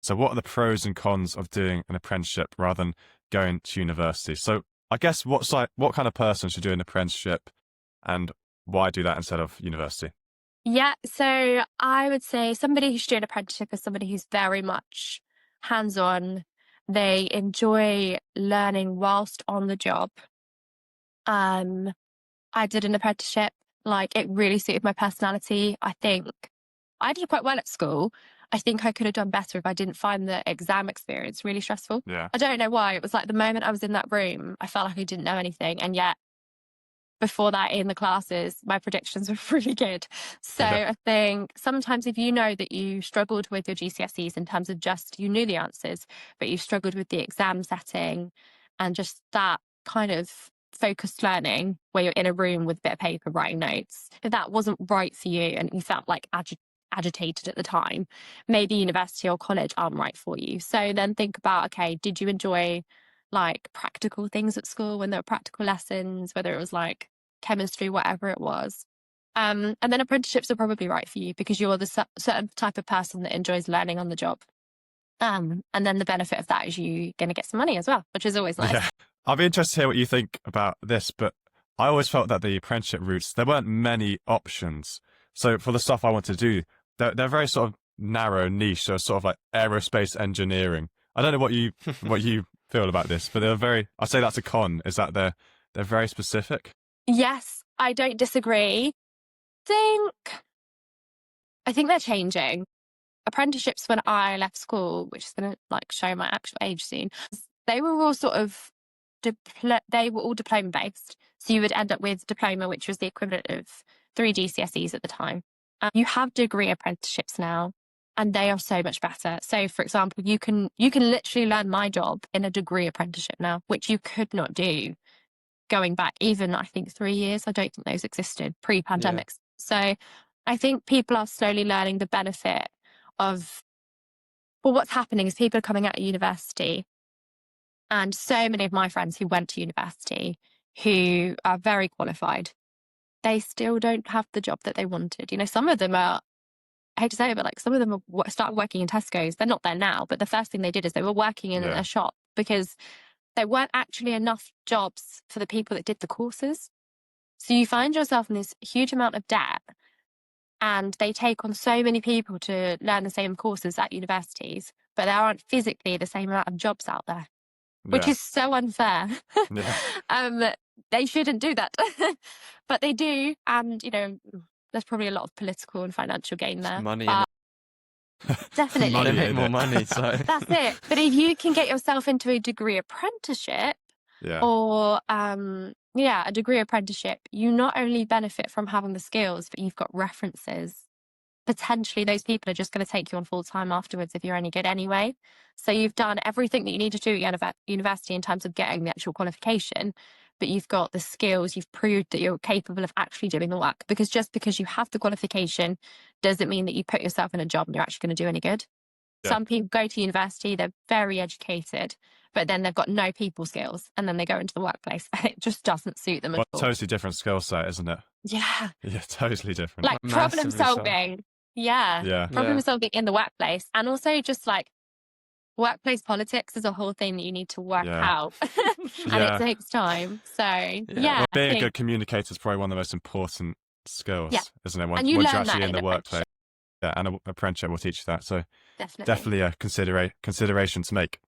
So what are the pros and cons of doing an apprenticeship rather than going to university? So I guess what kind of person should do an apprenticeship, and why do that instead of university? Yeah, so I would say somebody who's doing an apprenticeship is somebody who's very much hands-on. They enjoy learning whilst on the job. Um, I did an apprenticeship, like it really suited my personality. I think I did quite well at school. I think I could have done better if I didn't find the exam experience really stressful. Yeah. I don't know why. It was like the moment I was in that room, I felt like I didn't know anything. And yet before that in the classes, my predictions were really good. So Yeah. I think sometimes if you know that you struggled with your GCSEs in terms of just you knew the answers, but you struggled with the exam setting and just that kind of focused learning where you're in a room with a bit of paper writing notes, if that wasn't right for you and you felt like agitated at the time, maybe university or college aren't right for you. So then think about, okay, did you enjoy like practical things at school when there were practical lessons, whether it was like chemistry, whatever it was. And then apprenticeships are probably right for you because you're the certain type of person that enjoys learning on the job. And then the benefit of that is you're going to get some money as well, which is always nice. Yeah. I'd be interested to hear what you think about this, but I always felt that the apprenticeship routes, there weren't many options. So for the stuff I want to do, they're very sort of narrow niche, so sort of like aerospace engineering. I don't know what you feel about this, but they're very, I'd say that's a con, is that they're very specific. Yes, I don't disagree. Think I think they're changing. Apprenticeships when I left school, which is going to like show my actual age soon, they were all sort of they were all diploma based. So you would end up with diploma, which was the equivalent of 3 GCSEs at the time. You have degree apprenticeships now, and they are so much better. So, for example, you can literally learn my job in a degree apprenticeship now, which you could not do going back even I think 3 years. I don't think those existed pre-pandemics. So I think people are slowly learning the benefit of, well, what's happening is people are coming out of university, and so many of my friends who went to university who are very qualified, they still don't have the job that they wanted. You know, some of them are, I hate to say it, but like some of them are started working in Tesco's. They're not there now, but the first thing they did is they were working in Yeah. a shop because there weren't actually enough jobs for the people that did the courses. So you find yourself in this huge amount of debt, and they take on so many people to learn the same courses at universities, but there aren't physically the same amount of jobs out there, which Yeah. is so unfair. Yeah. They shouldn't do that, but they do. And, you know, there's probably a lot of political and financial gain there. Money in But definitely. Money They make in more it. money, so That's it. But if you can get yourself into a degree apprenticeship Yeah. or, a degree apprenticeship, you not only benefit from having the skills, but you've got references. Potentially those people are just going to take you on full time afterwards if you're any good anyway. So you've done everything that you need to do at university in terms of getting the actual qualification, but you've got the skills, you've proved that you're capable of actually doing the work. Because just because you have the qualification doesn't mean that you put yourself in a job and you're actually going to do any good. Yeah. Some people go to university, they're very educated, but then they've got no people skills, and then they go into the workplace and it just doesn't suit them at Well, all. totally different skill set, isn't it? Yeah. Yeah, totally different. Like problem Massively so. solving. Yeah. Yeah. Problem Yeah. solving in the workplace. And also just like workplace politics is a whole thing that you need to work Yeah. out. And Yeah. it takes time. So yeah. Well, I being a think- good communicator is probably one of the most important skills, Yeah. isn't it? And Once you you're learn actually that in in the an workplace. Yeah, and an apprenticeship will teach you that. So definitely. definitely a consideration to make.